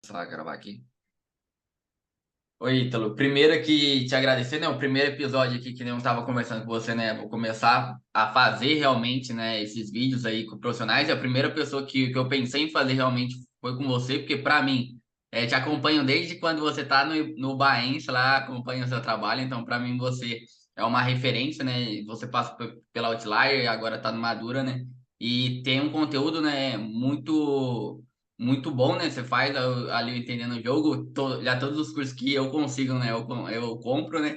Começar a gravar aqui. Oi, Ítalo. Primeiro aqui te agradecer, né? O primeiro episódio aqui que nem eu estava conversando com você, né? Vou começar a fazer realmente, né? Esses vídeos aí com profissionais. E a primeira pessoa que eu pensei em fazer realmente foi com você, porque para mim, te acompanho desde quando você tá no Baense lá, acompanho o seu trabalho. Então, para mim, você é uma referência, né? Você passa pela Outlier e agora tá no Madura, né? E tem um conteúdo, né? Muito bom, né? Você faz ali entendendo o jogo, já todos os cursos que eu consigo, né? Eu compro, né?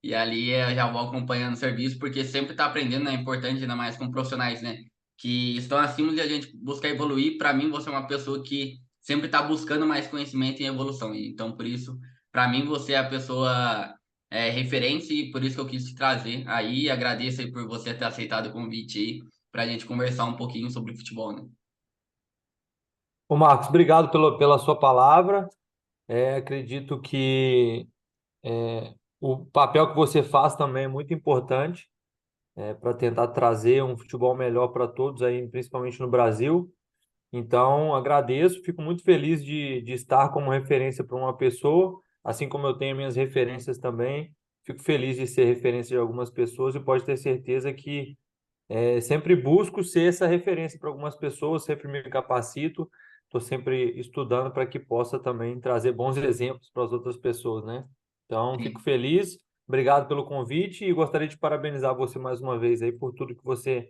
E ali eu já vou acompanhando o serviço, porque sempre tá aprendendo, né? É importante, ainda mais com profissionais, né? Que estão acima de a gente buscar evoluir. Para mim, você é uma pessoa que sempre tá buscando mais conhecimento e evolução. E então, por isso, para mim, você é a pessoa referência e por isso que eu quis te trazer aí. Agradeço aí por você ter aceitado o convite aí, para a gente conversar um pouquinho sobre futebol, né? Ô Marcos, obrigado pela sua palavra. Acredito que o papel que você faz também é muito importante para tentar trazer um futebol melhor para todos aí, principalmente no Brasil. Então, agradeço, fico muito feliz de estar como referência para uma pessoa, assim como eu tenho minhas referências também. Fico feliz de ser referência de algumas pessoas e pode ter certeza que sempre busco ser essa referência para algumas pessoas, sempre me capacito, estou sempre estudando para que possa também trazer bons exemplos para as outras pessoas, né? Então, fico Sim. feliz, obrigado pelo convite e gostaria de parabenizar você mais uma vez aí por tudo que você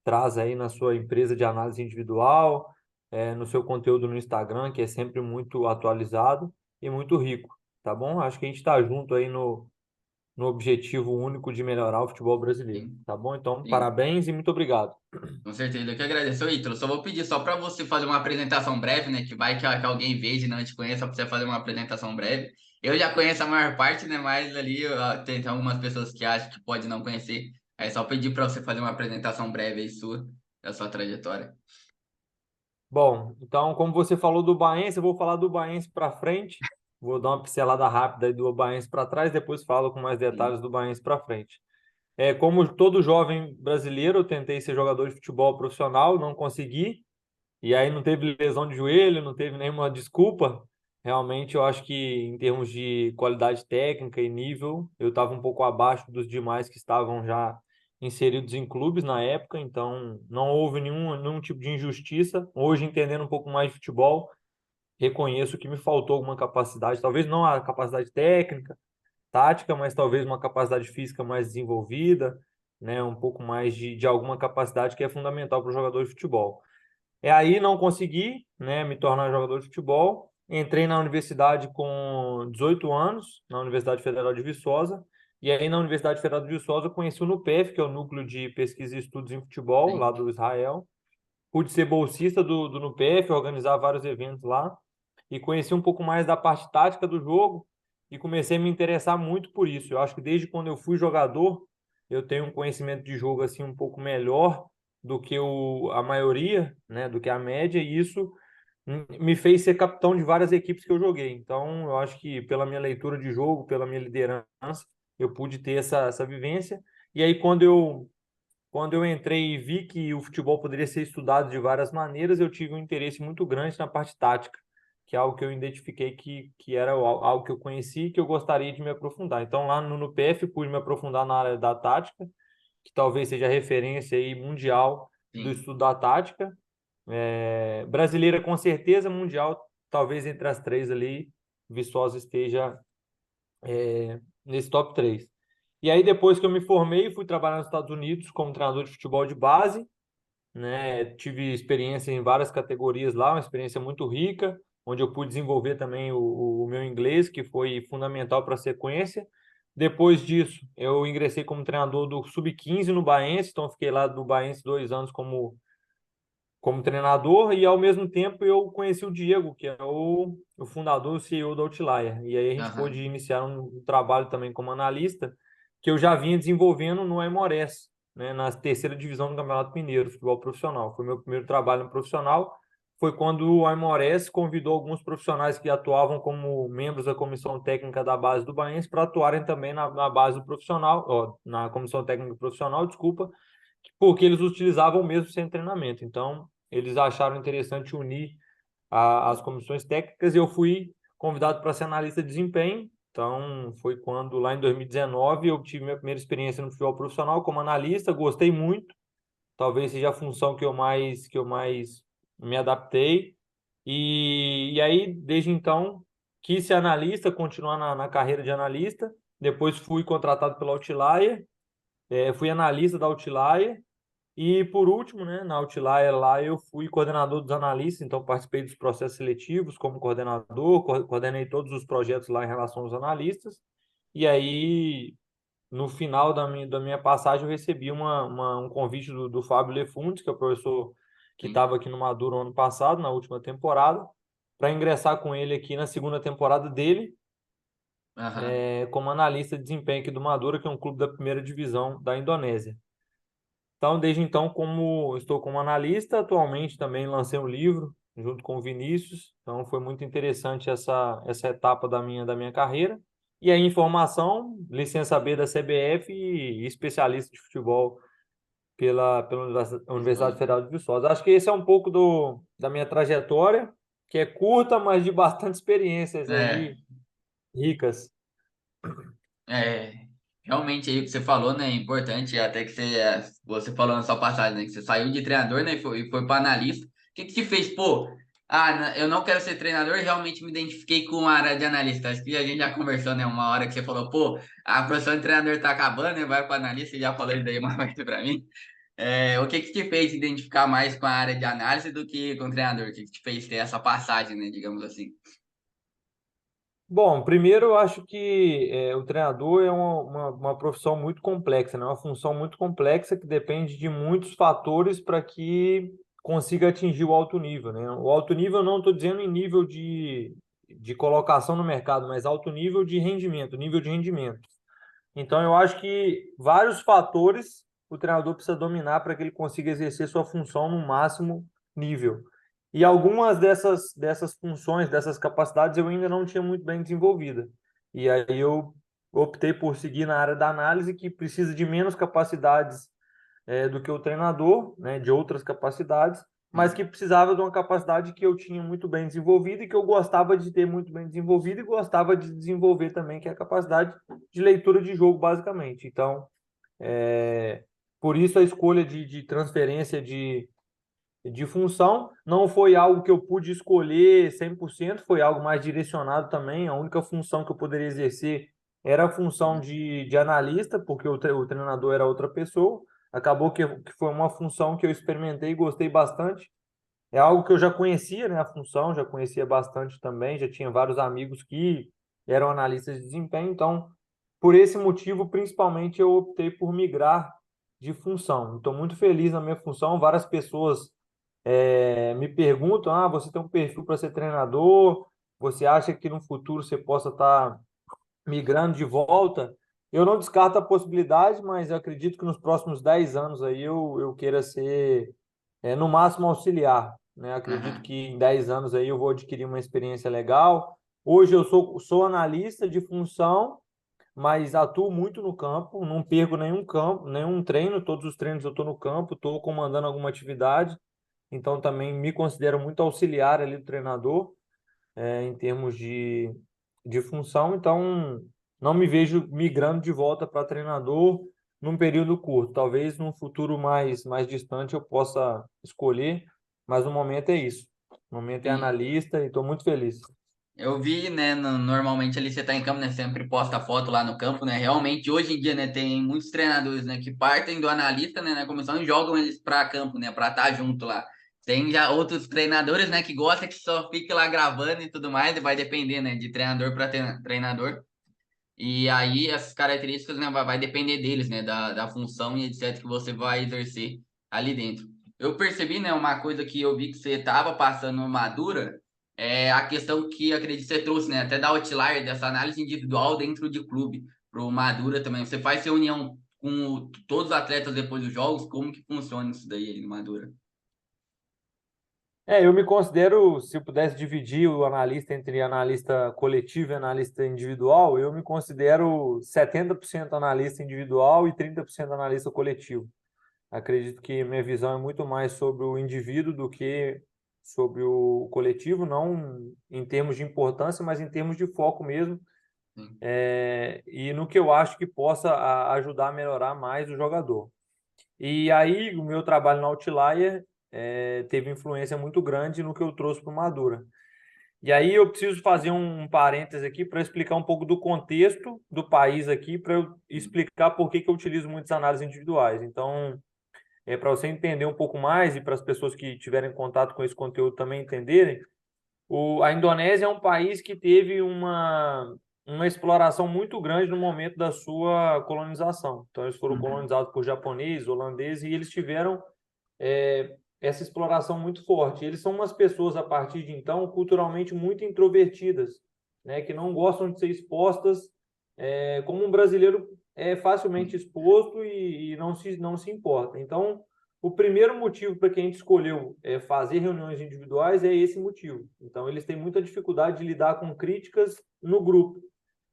traz aí na sua empresa de análise individual, no seu conteúdo no Instagram, que é sempre muito atualizado e muito rico, tá bom? Acho que a gente está junto aí no objetivo único de melhorar o futebol brasileiro, Sim. tá bom? Então, Sim. parabéns e muito obrigado. Com certeza, eu que agradeço. Ô, Ítalo, só vou pedir só para você fazer uma apresentação breve, né? Que vai que alguém veja e não te conheça, para você fazer uma apresentação breve. Eu já conheço a maior parte, né? Mas ali tem algumas pessoas que acham que pode não conhecer. É só pedir para você fazer uma apresentação breve aí sua, da sua trajetória. Bom, então, como você falou do Baense, eu vou falar do Baense para frente. Vou dar uma pincelada rápida aí do Baense para trás, depois falo com mais Sim, detalhes do Baense para frente. Como todo jovem brasileiro, eu tentei ser jogador de futebol profissional, não consegui. E aí não teve lesão de joelho, não teve nenhuma desculpa. Realmente, eu acho que em termos de qualidade técnica e nível, eu estava um pouco abaixo dos demais que estavam já inseridos em clubes na época, então não houve nenhum tipo de injustiça. Hoje, entendendo um pouco mais de futebol, reconheço que me faltou alguma capacidade, talvez não a capacidade técnica, tática, mas talvez uma capacidade física mais desenvolvida, né? Um pouco mais de alguma capacidade que é fundamental para o jogador de futebol. Aí não consegui, né, me tornar jogador de futebol. Entrei na universidade com 18 anos, na Universidade Federal de Viçosa. E aí na Universidade Federal de Viçosa eu conheci o NUPEF, que é o Núcleo de Pesquisa e Estudos em Futebol, lá sim. do Israel. Pude ser bolsista do NUPEF, organizar vários eventos lá. E conheci um pouco mais da parte tática do jogo e comecei a me interessar muito por isso. Eu acho que desde quando eu fui jogador, eu tenho um conhecimento de jogo assim um pouco melhor do que a maioria, né, do que a média, e isso me fez ser capitão de várias equipes que eu joguei. Então, eu acho que pela minha leitura de jogo, pela minha liderança, eu pude ter essa vivência. E aí, quando eu entrei e vi que o futebol poderia ser estudado de várias maneiras, eu tive um interesse muito grande na parte tática, que é algo que eu identifiquei que era algo que eu conheci e que eu gostaria de me aprofundar. Então, lá no PF, pude me aprofundar na área da tática, que talvez seja a referência aí mundial do Sim. estudo da tática. Brasileira, com certeza, mundial, talvez entre as três ali, Viçosa esteja nesse top 3. E aí, depois que eu me formei, fui trabalhar nos Estados Unidos como treinador de futebol de base, né? Tive experiência em várias categorias lá, uma experiência muito rica, onde eu pude desenvolver também o meu inglês, que foi fundamental para a sequência. Depois disso, eu ingressei como treinador do Sub-15 no Baense, então fiquei lá do Baense 2 anos como treinador, e ao mesmo tempo eu conheci o Diego, que é o fundador, o CEO da Outlier. E aí a gente pôde Aham. iniciar um trabalho também como analista, que eu já vinha desenvolvendo no Aimorés, né, na terceira divisão do Campeonato Mineiro, futebol profissional. Foi meu primeiro trabalho no profissional. Foi quando o Aimorés convidou alguns profissionais que atuavam como membros da comissão técnica da base do Baense para atuarem também na base do profissional, ó, na comissão técnica profissional, desculpa, porque eles utilizavam o mesmo sem treinamento. Então, eles acharam interessante unir as comissões técnicas, e eu fui convidado para ser analista de desempenho. Então, foi quando, lá em 2019, eu tive minha primeira experiência no futebol profissional como analista, gostei muito, talvez seja a função que eu mais me adaptei. E aí, desde então, quis ser analista, continuar na carreira de analista. Depois fui contratado pela Outlier, fui analista da Outlier. E por último, né, na Outlier lá eu fui coordenador dos analistas, então participei dos processos seletivos como coordenador, coordenei todos os projetos lá em relação aos analistas. E aí, no final da minha passagem, eu recebi um convite do Fábio Lefundes, que é o professor que Sim. estava aqui no Maduro ano passado, na última temporada, para ingressar com ele aqui na segunda temporada dele, Aham. como analista de desempenho aqui do Maduro, que é um clube da primeira divisão da Indonésia. Então, desde então, como estou como analista, atualmente também lancei um livro junto com o Vinícius. Então, foi muito interessante essa etapa da minha carreira. E aí, informação, licença B da CBF e especialista de futebol pela Universidade Viçosa. Federal de Viçosa. Acho que esse é um pouco da minha trajetória, que é curta, mas de bastante experiências É, aí ricas. é, realmente aí o que você falou, né, é importante, até que você falou na sua passagem, né, que você saiu de treinador, né, e foi para analista. O que que te fez, pô, eu não quero ser treinador e realmente me identifiquei com a área de analista. Acho que a gente já conversou, né, uma hora que você falou, pô, a profissão de treinador tá acabando, né, vai para analista, e já falou isso daí uma vez para mim. O que que te fez se identificar mais com a área de análise do que com o treinador? O que que te fez ter essa passagem, né, digamos assim? Bom, primeiro eu acho que o treinador é uma profissão muito complexa, né? Uma função muito complexa que depende de muitos fatores para que consiga atingir o alto nível, né? O alto nível eu não estou dizendo em nível de colocação no mercado, mas alto nível de rendimento, nível de rendimento. Então, eu acho que vários fatores o treinador precisa dominar para que ele consiga exercer sua função no máximo nível. E algumas dessas funções, dessas capacidades, eu ainda não tinha muito bem desenvolvida. E aí eu optei por seguir na área da análise, que precisa de menos capacidades do que o treinador, né, de outras capacidades, mas que Sim. precisava de uma capacidade que eu tinha muito bem desenvolvida e que eu gostava de ter muito bem desenvolvida e gostava de desenvolver também, que é a capacidade de leitura de jogo, basicamente. Então, por isso a escolha de transferência de função não foi algo que eu pude escolher 100%, foi algo mais direcionado também. A única função que eu poderia exercer era a função de analista, porque o treinador era outra pessoa. Acabou que foi uma função que eu experimentei e gostei bastante. É algo que eu já conhecia, né, a função, já conhecia bastante também, já tinha vários amigos que eram analistas de desempenho, então, por esse motivo, principalmente, eu optei por migrar de função. Estou muito feliz na minha função, várias pessoas me perguntam, você tem um perfil para ser treinador, você acha que no futuro você possa estar migrando de volta? Eu não descarto a possibilidade, mas eu acredito que nos próximos 10 anos aí eu queira ser, no máximo, auxiliar, né? Acredito Aham. que em 10 anos aí eu vou adquirir uma experiência legal. Hoje eu sou analista de função, mas atuo muito no campo, não perco nenhum campo, nenhum treino, todos os treinos eu estou no campo, estou comandando alguma atividade, então também me considero muito auxiliar ali do treinador, em termos de função, então não me vejo migrando de volta para treinador num período curto. Talvez num futuro mais distante eu possa escolher, mas no momento é isso. No momento é Sim. analista e estou muito feliz. Eu vi, né, normalmente ali você tá em campo, né, sempre posta foto lá no campo, né, realmente hoje em dia, né, tem muitos treinadores, né, que partem do analista, né, na comissão e jogam eles pra campo, né, pra estar junto lá. Tem já outros treinadores, né, que gostam que só fique lá gravando e tudo mais, e vai depender, né, de treinador para treinador. E aí essas características, né, vai depender deles, né, da função e etc que você vai exercer ali dentro. Eu percebi, né, uma coisa que eu vi que você estava passando no Madura, é a questão que acredito que você trouxe, né, até da outlier, dessa análise individual dentro de clube, pro Madura também. Você faz reunião com todos os atletas depois dos jogos, como que funciona isso daí aí no Madura? Eu me considero, se eu pudesse dividir o analista entre analista coletivo e analista individual, eu me considero 70% analista individual e 30% analista coletivo. Acredito que minha visão é muito mais sobre o indivíduo do que sobre o coletivo, não em termos de importância, mas em termos de foco mesmo, Sim. e no que eu acho que possa ajudar a melhorar mais o jogador. E aí, o meu trabalho na Outlier teve influência muito grande no que eu trouxe para o Madura. E aí eu preciso fazer um parêntese aqui para explicar um pouco do contexto do país aqui, para eu explicar por que eu utilizo muitas análises individuais. Então, para você entender um pouco mais e para as pessoas que tiverem contato com esse conteúdo também entenderem, a Indonésia é um país que teve uma exploração muito grande no momento da sua colonização. Então, eles foram Uhum. colonizados por japoneses, holandeses, e eles tiveram essa exploração muito forte. Eles são umas pessoas, a partir de então, culturalmente muito introvertidas, né, que não gostam de ser expostas, como um brasileiro é facilmente exposto e não se importa. Então, o primeiro motivo para que a gente escolheu fazer reuniões individuais é esse motivo. Então, eles têm muita dificuldade de lidar com críticas no grupo.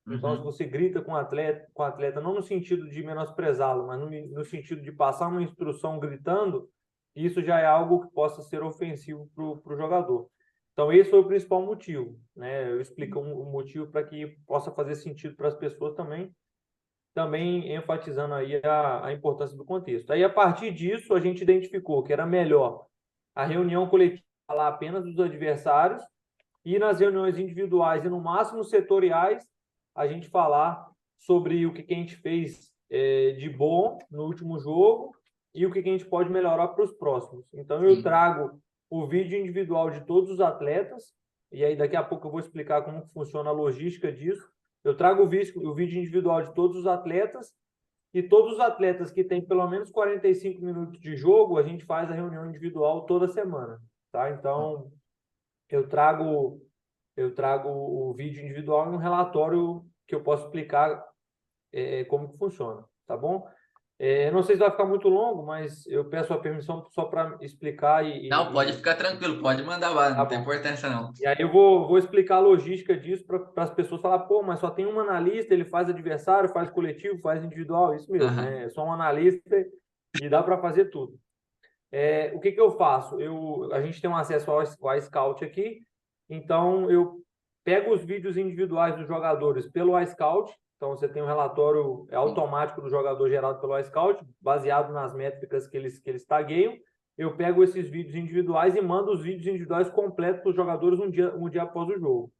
Então, se Uhum. você grita com o atleta não no sentido de menosprezá-lo, mas no sentido de passar uma instrução gritando, isso já é algo que possa ser ofensivo para o jogador. Então, esse foi o principal motivo, né? Eu explico um motivo para que possa fazer sentido para as pessoas também enfatizando aí a importância do contexto. Aí, a partir disso, a gente identificou que era melhor a reunião coletiva falar apenas dos adversários e nas reuniões individuais e no máximo setoriais a gente falar sobre o que a gente fez de bom no último jogo e o que a gente pode melhorar para os próximos. Então eu Sim. trago o vídeo individual de todos os atletas e aí daqui a pouco eu vou explicar como funciona a logística disso. Eu trago o vídeo individual de todos os atletas e todos os atletas que têm pelo menos 45 minutos de jogo, a gente faz a reunião individual toda semana, tá? Então, eu trago o vídeo individual e um relatório que eu posso explicar como que funciona, tá bom? Não sei se vai ficar muito longo, mas eu peço a permissão só para explicar Não, pode ficar tranquilo, pode mandar lá, tá não tem bom. importância não. E aí eu vou explicar a logística disso para as pessoas falar, pô, mas só tem um analista, ele faz adversário, faz coletivo, faz individual, isso mesmo, Aham. né? É só um analista e dá para fazer tudo. O que eu faço? A gente tem um acesso ao iScout aqui, então eu pego os vídeos individuais dos jogadores pelo iScout, então você tem um relatório Sim. automático do jogador gerado pelo iScout, baseado nas métricas que eles tagueiam. Eu pego esses vídeos individuais e mando os vídeos individuais completos para os jogadores um dia após o jogo.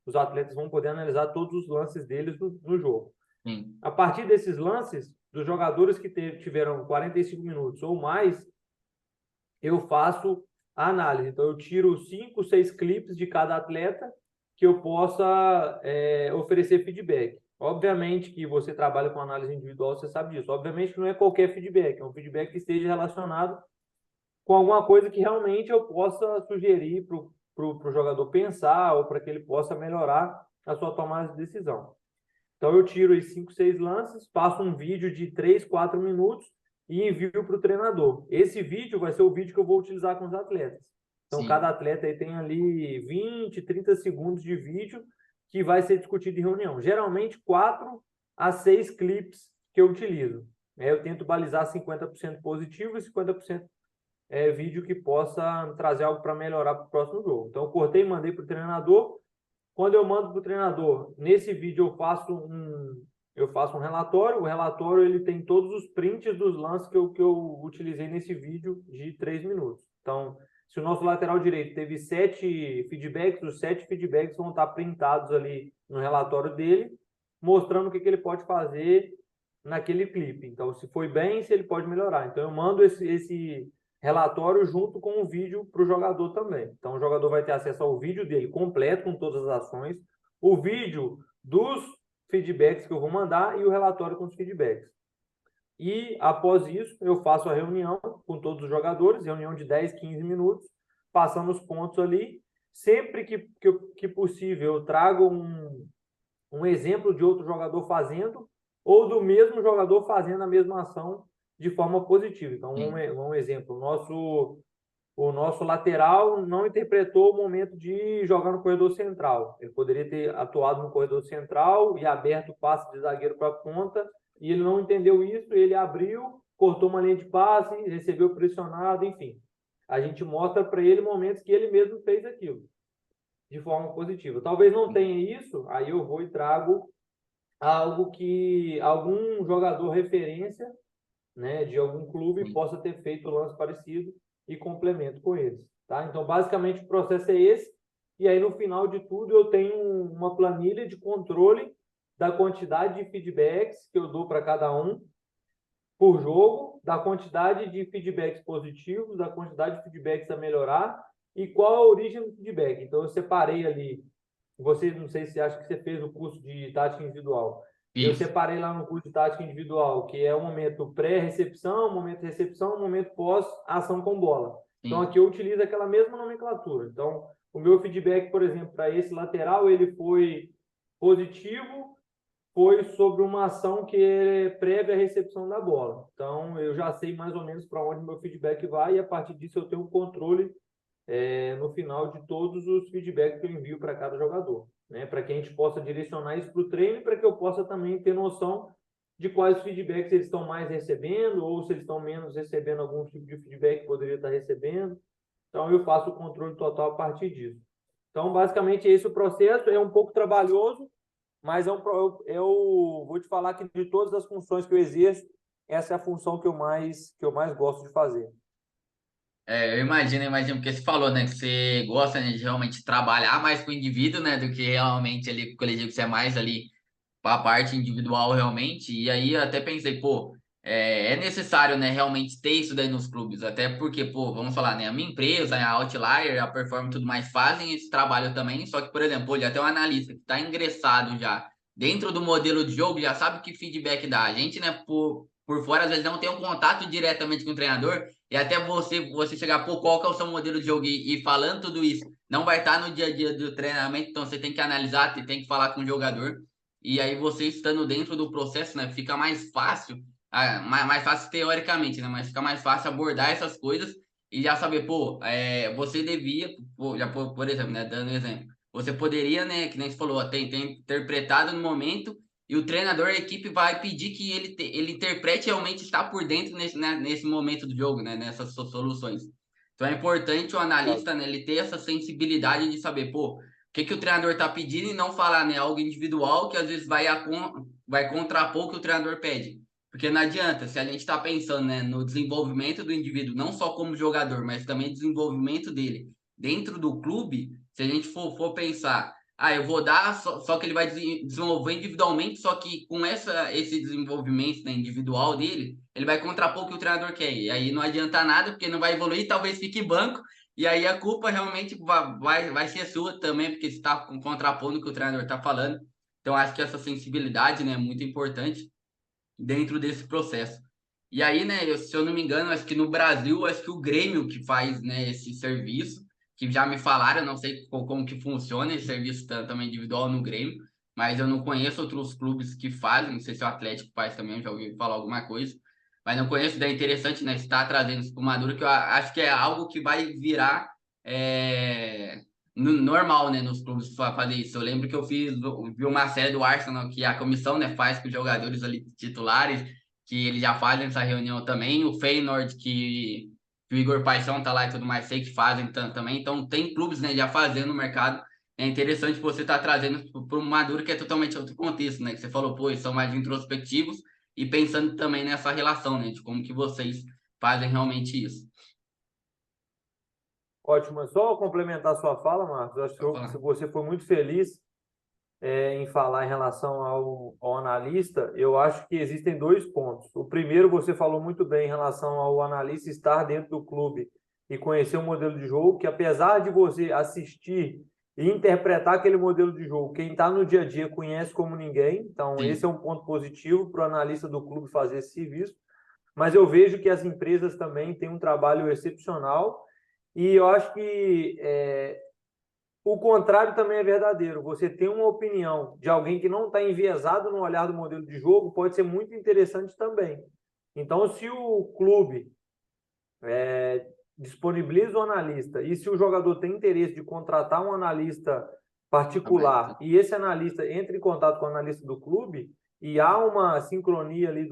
Os atletas vão poder analisar todos os lances deles no jogo. Sim. A partir desses lances, dos jogadores que tiveram 45 minutos ou mais, eu faço a análise. Então, eu tiro 5, 6 clipes de cada atleta que eu possa oferecer feedback. Obviamente que você trabalha com análise individual, você sabe disso. Obviamente que não é qualquer feedback, é um feedback que esteja relacionado com alguma coisa que realmente eu possa sugerir para o jogador pensar ou para que ele possa melhorar a sua tomada de decisão. Então, eu tiro os 5, 6 lances, faço um vídeo de 3, 4 minutos e envio para o treinador. Esse vídeo vai ser o vídeo que eu vou utilizar com os atletas. Então, cada Sim. atleta aí tem ali 20, 30 segundos de vídeo que vai ser discutido em reunião. Geralmente, 4 a 6 clipes que eu utilizo. Eu tento balizar 50% positivo e 50% vídeo que possa trazer algo para melhorar para o próximo jogo. Então, eu cortei e mandei para o treinador. Quando eu mando para o treinador, nesse vídeo eu faço um relatório. O relatório ele tem todos os prints dos lances que eu utilizei nesse vídeo de 3 minutos. Então, se o nosso lateral direito teve 7 feedbacks, os 7 feedbacks vão estar printados ali no relatório dele, mostrando o que ele pode fazer naquele clipe. Então, se foi bem, se ele pode melhorar. Então, eu mando esse relatório junto com o vídeo para o jogador também. Então, o jogador vai ter acesso ao vídeo dele completo, com todas as ações, o vídeo dos feedbacks que eu vou mandar e o relatório com os feedbacks. E, após isso, eu faço a reunião com todos os jogadores, reunião de 10, 15 minutos, passando os pontos ali. Sempre que possível, eu trago um exemplo de outro jogador fazendo ou do mesmo jogador fazendo a mesma ação de forma positiva. Então, Sim. um exemplo, o nosso lateral não interpretou o momento de jogar no corredor central. Ele poderia ter atuado no corredor central e aberto o passe de zagueiro para a ponta, e ele não entendeu isso, ele abriu, cortou uma linha de passe, recebeu pressionado, enfim. a gente mostra para ele momentos que ele mesmo fez aquilo de forma positiva. Talvez não tenha isso, aí eu vou e trago algo que algum jogador referência, né, de algum clube Sim. possa ter feito lance parecido e complemento com eles, tá? Então, basicamente, o processo é esse. E aí, no final de tudo, eu tenho uma planilha de controle da quantidade de feedbacks que eu dou para cada um por jogo, da quantidade de feedbacks positivos, da quantidade de feedbacks a melhorar e qual a origem do feedback. Então, eu separei ali. Você, não sei se acha que você fez o curso de tática individual. Eu Isso. separei lá no curso de tática individual, que é o momento pré-recepção, momento de recepção, momento pós-ação com bola. Então, Sim. aqui eu utilizo aquela mesma nomenclatura. Então, o meu feedback, por exemplo, para esse lateral, ele foi positivo, foi sobre uma ação que é prévia à recepção da bola. Então, eu já sei mais ou menos para onde meu feedback vai e a partir disso eu tenho um controle no final de todos os feedbacks que eu envio para cada jogador, né? Para que a gente possa direcionar isso para o treino e para que eu possa também ter noção de quais feedbacks eles estão mais recebendo ou se eles estão menos recebendo algum tipo de feedback que poderia estar recebendo. Então, eu faço o controle total a partir disso. Então, basicamente, esse é o processo. É um pouco trabalhoso, mas eu vou te falar que de todas as funções que eu exerço, essa é a função que eu mais gosto de fazer. Eu imagino, porque você falou, né, que você gosta, né, de realmente trabalhar mais com o indivíduo, né, do que realmente ali com o coletivo, que você é mais ali para a parte individual realmente. E aí eu até pensei, pô, é necessário, né, realmente ter isso daí nos clubes, até porque, pô, vamos falar, né, a minha empresa, a Outlier, a Perform e tudo mais fazem esse trabalho também, só que, por exemplo, pô, já tem um analista que está ingressado já dentro do modelo de jogo, já sabe que feedback dá. A gente, né, por fora, às vezes não tem um contato diretamente com o treinador, e até você chegar, pô, qual que é o seu modelo de jogo e falando tudo isso, não vai estar no dia a dia do treinamento, então você tem que analisar, você tem que falar com o jogador. E aí você estando dentro do processo, né, fica mais fácil, mais fácil teoricamente, né, mas fica mais fácil abordar essas coisas e já saber, pô, você devia, pô, já por exemplo, né, dando um exemplo, você poderia, né, que nem você falou, tem interpretado no momento e o treinador, a equipe vai pedir que ele interprete realmente estar por dentro nesse, né, nesse momento do jogo, né, nessas soluções. Então é importante o analista, né, ele ter essa sensibilidade de saber, pô, que o treinador está pedindo e não falar, né, algo individual que às vezes vai contrapor o que o treinador pede. Porque não adianta, se a gente está pensando, né, no desenvolvimento do indivíduo, não só como jogador, mas também desenvolvimento dele dentro do clube, se a gente for pensar, eu vou dar, só que ele vai desenvolver individualmente, só que com esse desenvolvimento, né, individual dele, ele vai contrapor o que o treinador quer. E aí não adianta nada, porque não vai evoluir, talvez fique banco, e aí a culpa realmente vai ser sua também, porque você está contrapondo o que o treinador está falando. Então, acho que essa sensibilidade, né, é muito importante dentro desse processo. E aí, né, se eu não me engano, acho que no Brasil, acho que o Grêmio que faz, né, esse serviço, que já me falaram, eu não sei como que funciona esse serviço também individual no Grêmio, mas eu não conheço outros clubes que fazem, não sei se o Atlético faz também, eu já ouvi falar alguma coisa, mas não conheço, daí é interessante, né, estar trazendo isso para o Maduro, que eu acho que é algo que vai virar normal, né, nos clubes fazer isso. Eu lembro que vi uma série do Arsenal que a comissão, né, faz com os jogadores ali titulares, que eles já fazem essa reunião também. O Feyenoord, que o Igor Paixão tá lá e tudo mais, sei que fazem também. Então, tem clubes, né, já fazendo no mercado. É interessante você estar trazendo para o Maduro, que é totalmente outro contexto, né? Que você falou, pô, eles são mais introspectivos e pensando também nessa relação, né? De como que vocês fazem realmente isso. Ótimo. Só complementar a sua fala, Marcos. Eu acho Pode que falar. você foi muito feliz em falar em relação ao analista. Eu acho que existem dois pontos. O primeiro, você falou muito bem em relação ao analista estar dentro do clube e conhecer o modelo de jogo, que apesar de você assistir e interpretar aquele modelo de jogo, quem está no dia a dia conhece como ninguém. Então, esse é Sim, um ponto positivo para o analista do clube fazer esse serviço. Mas eu vejo que as empresas também têm um trabalho excepcional e eu acho que o contrário também é verdadeiro. Você tem uma opinião de alguém que não está enviesado no olhar do modelo de jogo, pode ser muito interessante também. Então, se o clube disponibiliza o analista e se o jogador tem interesse de contratar um analista particular e esse analista entra em contato com o analista do clube e há uma sincronia ali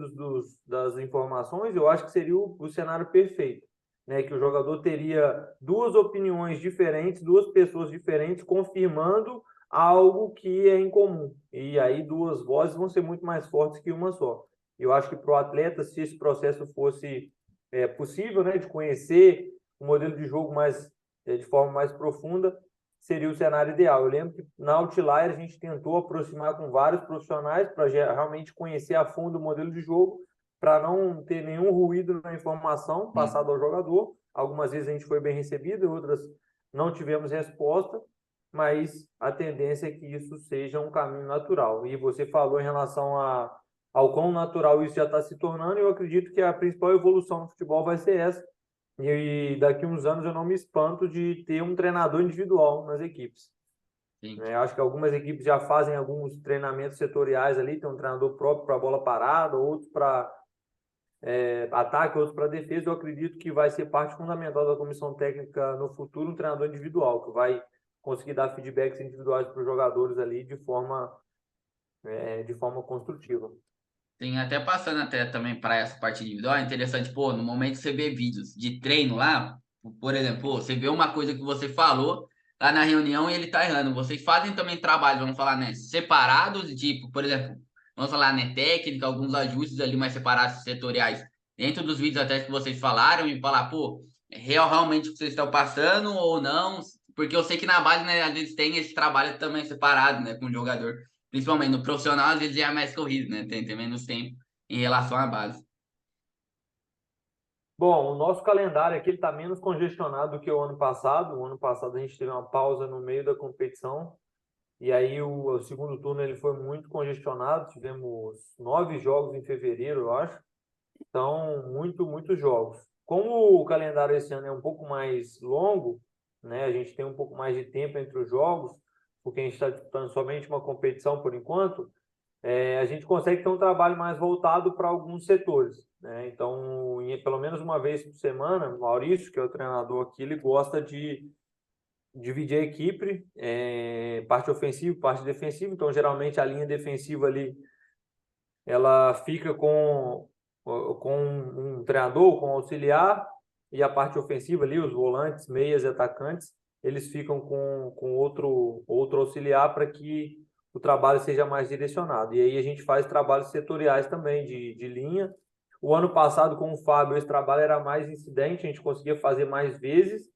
das informações, eu acho que seria o cenário perfeito. né, que o jogador teria duas opiniões diferentes, duas pessoas diferentes confirmando algo que é incomum. E aí duas vozes vão ser muito mais fortes que uma só. Eu acho que para o atleta, se esse processo fosse possível, né, de conhecer o modelo de jogo de forma mais profunda, seria o cenário ideal. Eu lembro que na Outlier a gente tentou aproximar com vários profissionais para realmente conhecer a fundo o modelo de jogo, para não ter nenhum ruído na informação Sim. passada ao jogador. Algumas vezes a gente foi bem recebido, outras não tivemos resposta, mas a tendência é que isso seja um caminho natural. E você falou em relação ao quão natural isso já está se tornando, e eu acredito que a principal evolução no futebol vai ser essa. E daqui a uns anos eu não me espanto de ter um treinador individual nas equipes. Sim. Eu acho que algumas equipes já fazem alguns treinamentos setoriais ali, tem um treinador próprio para bola parada, outros para ataque, outros para defesa. Eu acredito que vai ser parte fundamental da comissão técnica no futuro um treinador individual, que vai conseguir dar feedbacks individuais para os jogadores ali de forma construtiva. Sim, até passando até também para essa parte individual, é interessante, pô, no momento que você vê vídeos de treino lá, por exemplo, pô, você vê uma coisa que você falou lá na reunião e ele tá errando. Vocês fazem também trabalho, vamos falar, né, separados, tipo, por exemplo, vamos falar, né, técnica, alguns ajustes ali mais separados, setoriais, dentro dos vídeos até que vocês falaram e falar, pô, é real realmente o que vocês estão passando ou não? Porque eu sei que na base, né, às vezes tem esse trabalho também separado, né, com o jogador. Principalmente no profissional, às vezes é mais corrido, né? Tem menos tempo em relação à base. Bom, o nosso calendário aqui está menos congestionado do que o ano passado. O ano passado a gente teve uma pausa no meio da competição e aí o segundo turno ele foi muito congestionado. Tivemos 9 jogos em fevereiro, eu acho. Então, muitos jogos. Como o calendário esse ano é um pouco mais longo, né? A gente tem um pouco mais de tempo entre os jogos, porque a gente está disputando somente uma competição por enquanto. A gente consegue ter um trabalho mais voltado para alguns setores, né? Então, pelo menos uma vez por semana, o Maurício, que é o treinador aqui, ele gosta de dividir a equipe, parte ofensiva, parte defensiva. Então, geralmente a linha defensiva ali, ela fica com um treinador, com um auxiliar, e a parte ofensiva ali, os volantes, meias e atacantes, eles ficam com outro auxiliar para que o trabalho seja mais direcionado. E aí a gente faz trabalhos setoriais também de linha. O ano passado, com o Fábio, esse trabalho era mais incidente, a gente conseguia fazer mais vezes,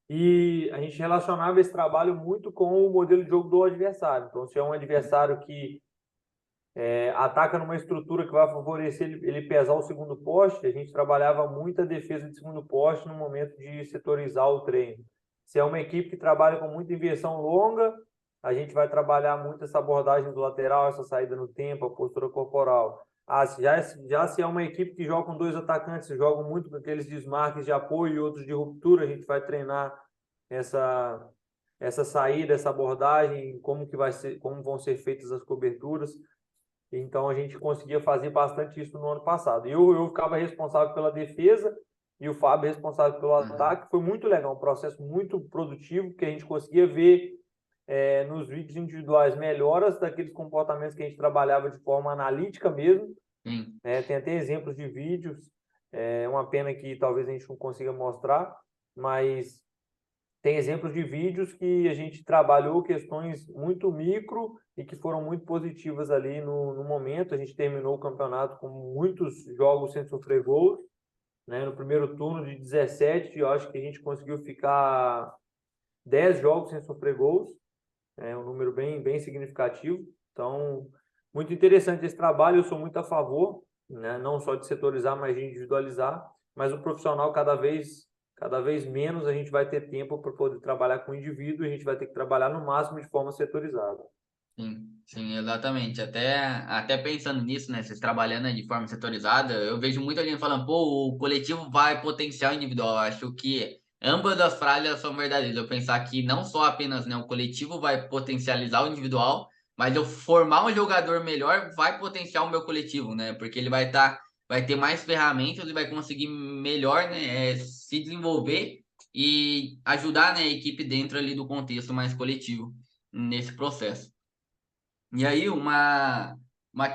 e a gente relacionava esse trabalho muito com o modelo de jogo do adversário. Então, se é um adversário que ataca numa estrutura que vai favorecer ele pesar o segundo poste, a gente trabalhava muito a defesa de segundo poste no momento de setorizar o treino. Se é uma equipe que trabalha com muita inversão longa, a gente vai trabalhar muito essa abordagem do lateral, essa saída no tempo, a postura corporal. Já se é uma equipe que joga com dois atacantes, jogam muito com aqueles desmarques de apoio e outros de ruptura, a gente vai treinar essa essa saída, essa abordagem, como vão ser feitas as coberturas. Então a gente conseguia fazer bastante isso no ano passado. Eu ficava responsável pela defesa e o Fábio responsável pelo Uhum. ataque. Foi muito legal, um processo muito produtivo, que a gente conseguia ver nos vídeos individuais melhoras daqueles comportamentos que a gente trabalhava de forma analítica mesmo. Sim, Tem até exemplos de vídeos, é uma pena que talvez a gente não consiga mostrar, mas tem exemplos de vídeos que a gente trabalhou questões muito micro e que foram muito positivas ali no momento. A gente terminou o campeonato com muitos jogos sem sofrer gols, né? No primeiro turno de 17, eu acho que a gente conseguiu ficar 10 jogos sem sofrer gols, é um número bem significativo. Então, muito interessante esse trabalho, eu sou muito a favor, né? Não só de setorizar, mas de individualizar, mas o profissional cada vez menos a gente vai ter tempo para poder trabalhar com o indivíduo, e a gente vai ter que trabalhar no máximo de forma setorizada. sim, exatamente. Até pensando nisso, né? Vocês trabalhando de forma setorizada, eu vejo muita gente falando, pô, o coletivo vai potenciar o individual. Eu acho que ambas as frases são verdadeiras. Eu pensar que não só apenas, né, o coletivo vai potencializar o individual, mas eu formar um jogador melhor vai potenciar o meu coletivo, né? Porque ele vai ter mais ferramentas e vai conseguir melhor, né, se desenvolver e ajudar, né, a equipe dentro ali do contexto mais coletivo nesse processo. E aí, uma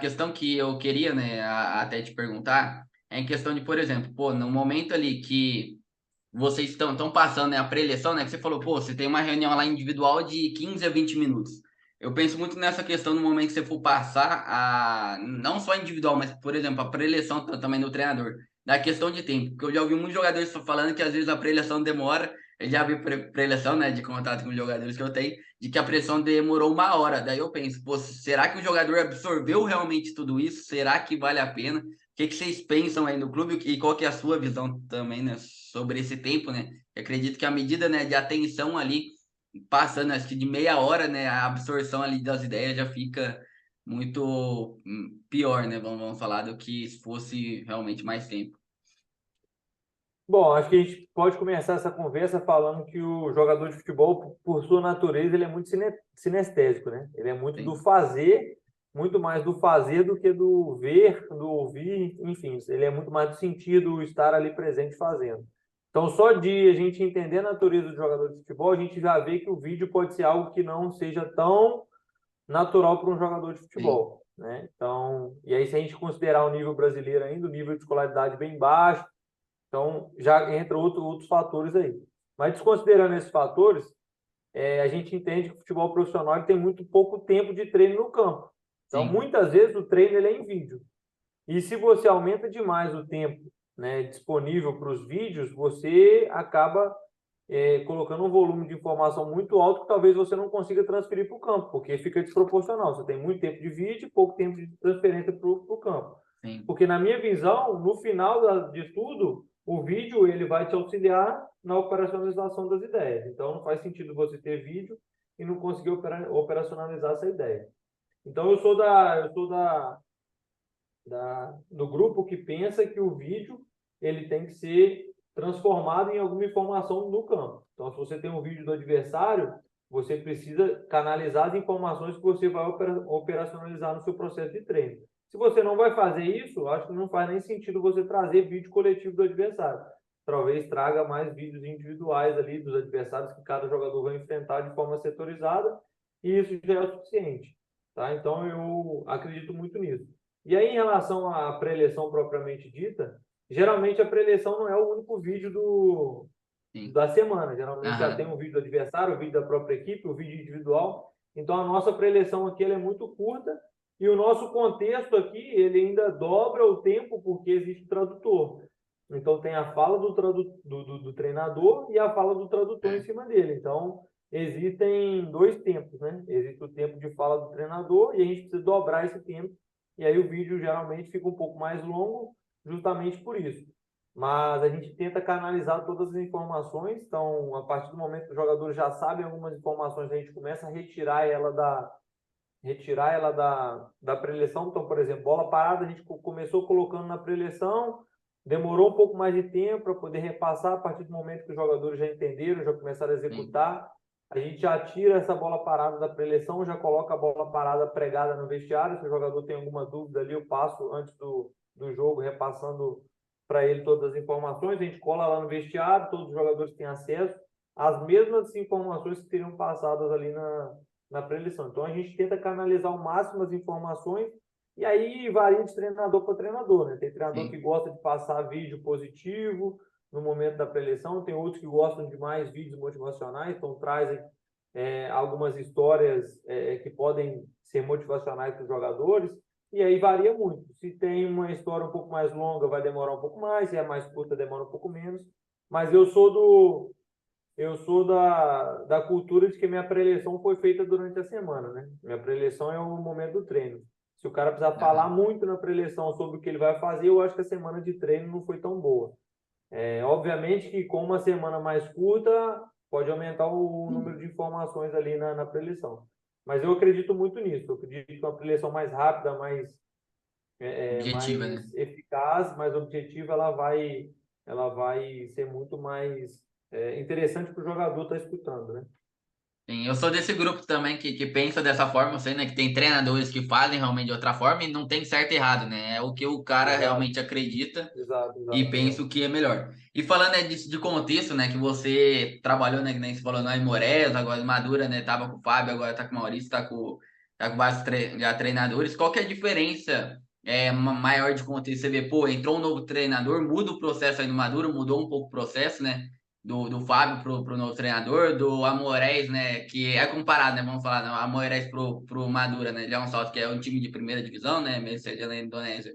questão que eu queria, né, até te perguntar, é em questão de, por exemplo, pô, no momento ali que vocês estão passando, né, a pré-eleição, né, que você falou, pô, você tem uma reunião lá individual de 15 a 20 minutos. Eu penso muito nessa questão no momento que você for passar a, não só individual, mas, por exemplo, a pré-eleição também do treinador, da questão de tempo, porque eu já ouvi muitos jogadores falando que às vezes a pré-eleição demora, eu já vi pré-eleição, né, de contato com os jogadores que eu tenho, de que a pressão demorou 1 hora, daí eu penso, pô, será que o jogador absorveu realmente tudo isso? Será que vale a pena? Que vocês pensam aí no clube e qual que é a sua visão também, né, sobre esse tempo, né? Eu acredito que a medida, né, de atenção ali, passando acho que de meia hora, né, a absorção ali das ideias já fica muito pior, né? Vamos falar do que se fosse realmente mais tempo. Bom, acho que a gente pode começar essa conversa falando que o jogador de futebol, por sua natureza, ele é muito sinestésico, né? Ele é muito do Sim, fazer, muito mais do fazer do que do ver, do ouvir, enfim, ele é muito mais do sentido estar ali presente fazendo. Então, só de a gente entender a natureza do jogador de futebol, a gente já vê que o vídeo pode ser algo que não seja tão natural para um jogador de sim, futebol, né? Então, e aí se a gente considerar o nível brasileiro ainda, o nível de escolaridade bem baixo, então, já entra outros fatores aí. Mas desconsiderando esses fatores, a gente entende que o futebol profissional ele tem muito pouco tempo de treino no campo. Então, sim, muitas vezes o treino ele é em vídeo. E se você aumenta demais o tempo, né, disponível para os vídeos, você acaba colocando um volume de informação muito alto que talvez você não consiga transferir para o campo, porque fica desproporcional. Você tem muito tempo de vídeo e pouco tempo de transferência para o campo. sim, Porque na minha visão, no final de tudo, o vídeo ele vai te auxiliar na operacionalização das ideias. Então não faz sentido você ter vídeo e não conseguir operacionalizar essa ideia. Então do grupo que pensa que o vídeo ele tem que ser transformado em alguma informação no campo. Então, se você tem um vídeo do adversário, você precisa canalizar as informações que você vai operacionalizar no seu processo de treino. Se você não vai fazer isso, acho que não faz nem sentido você trazer vídeo coletivo do adversário. Talvez traga mais vídeos individuais ali dos adversários que cada jogador vai enfrentar de forma setorizada, e isso já é o suficiente. Tá? Então, eu acredito muito nisso. E aí, em relação à pré-eleição propriamente dita, geralmente a pré-eleição não é o único vídeo sim. da semana. Geralmente já tem Aham, um vídeo do adversário, o vídeo da própria equipe, o vídeo individual. Então, a nossa pré-eleição aqui ela é muito curta e o nosso contexto aqui ele ainda dobra o tempo porque existe tradutor. Então, tem a fala do treinador e a fala do tradutor em é, cima dele. Então, existem dois tempos, né? Existe o tempo de fala do treinador e a gente precisa dobrar esse tempo e aí o vídeo geralmente fica um pouco mais longo, justamente por isso. Mas a gente tenta canalizar todas as informações, então a partir do momento que o jogador já sabe algumas informações, a gente começa a retirar ela da preleção. Então, por exemplo, bola parada, a gente começou colocando na preleção, demorou um pouco mais de tempo para poder repassar, a partir do momento que os jogadores já entenderam, já começaram a sim, executar, a gente já tira essa bola parada da preleção, já coloca a bola parada pregada no vestiário. Se o jogador tem alguma dúvida ali, eu passo antes do jogo, repassando para ele todas as informações. A gente cola lá no vestiário, todos os jogadores têm acesso às mesmas informações que seriam passadas ali na pré-eleição. Então a gente tenta canalizar ao máximo as informações e aí varia de treinador para treinador, né? Tem treinador que sim, gosta de passar vídeo positivo no momento da pré-eleição, tem outros que gostam de mais vídeos motivacionais, então trazem algumas histórias que podem ser motivacionais para os jogadores, e aí varia muito. Se tem uma história um pouco mais longa, vai demorar um pouco mais, se é mais curta, demora um pouco menos. Mas eu sou da cultura de que minha pré-eleição foi feita durante a semana, né? Minha pré-eleição é o momento do treino. Se o cara precisar falar aham, muito na pré-eleição sobre o que ele vai fazer, eu acho que a semana de treino não foi tão boa. Obviamente que com uma semana mais curta, pode aumentar o número de informações ali na pré-eleição. Mas eu acredito muito nisso. Eu acredito que uma pré-eleição mais rápida, objetiva, né? mais eficaz, mais objetiva, ela vai ser muito mais interessante para o jogador estar escutando, né? Sim, eu sou desse grupo também que pensa dessa forma, eu sei, né, que tem treinadores que fazem realmente de outra forma e não tem certo e errado, né? É o que o cara Exato, realmente acredita exato, e exatamente. pensa o que é melhor. E falando, né, de contexto, né, que você trabalhou, né, que nem você falou no Aimorés, agora em Madura, né, tava com o Fábio, agora tá com o Maurício, tá com vários já treinadores. Qual que é a diferença maior de contexto? Você vê, pô, entrou um novo treinador, muda o processo aí no Madura, mudou um pouco o processo, né? do Fábio pro novo treinador, do Amorés, né? Que é comparado, né? Vamos falar, né, o Amorés pro Madura, né? Ele é um salto que é um time de primeira divisão, né? Mesmo sendo na Indonésia.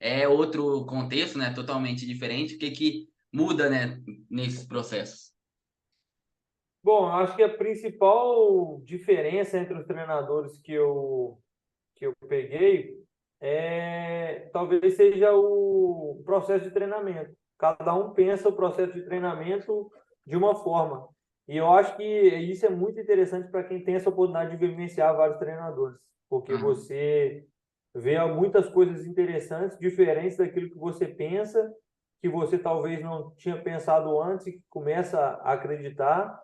É outro contexto, né? Totalmente diferente. O que que muda, né? Nesses processos? Bom, eu acho que a principal diferença entre os treinadores que eu peguei talvez seja o processo de treinamento. Cada um pensa o processo de treinamento de uma forma. E eu acho que isso é muito interessante para quem tem essa oportunidade de vivenciar vários treinadores, porque Aham. você vê muitas coisas interessantes, diferentes daquilo que você pensa, que você talvez não tinha pensado antes e que começa a acreditar.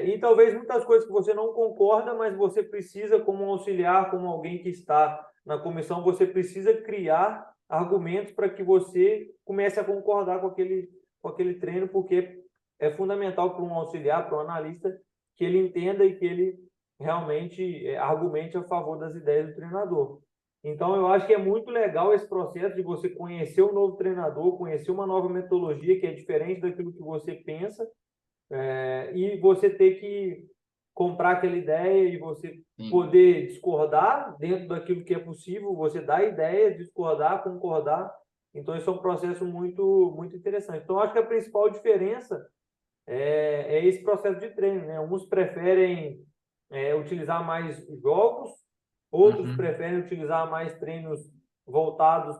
E talvez muitas coisas que você não concorda, mas você precisa, como um auxiliar, como alguém que está na comissão, você precisa criar argumentos para que você comece a concordar com aquele treino, porque é fundamental para um auxiliar, para um analista, que ele entenda e que ele realmente argumente a favor das ideias do treinador. Então, eu acho que é muito legal esse processo de você conhecer um novo treinador, conhecer uma nova metodologia que é diferente daquilo que você pensa, e você ter que comprar aquela ideia e você Sim. poder discordar dentro daquilo que é possível, você dá ideias, discordar, concordar. Então, isso é um processo muito interessante. Então, acho que a principal diferença é esse processo de treino, né? Uns preferem utilizar mais jogos, outros Uhum. preferem utilizar mais treinos voltados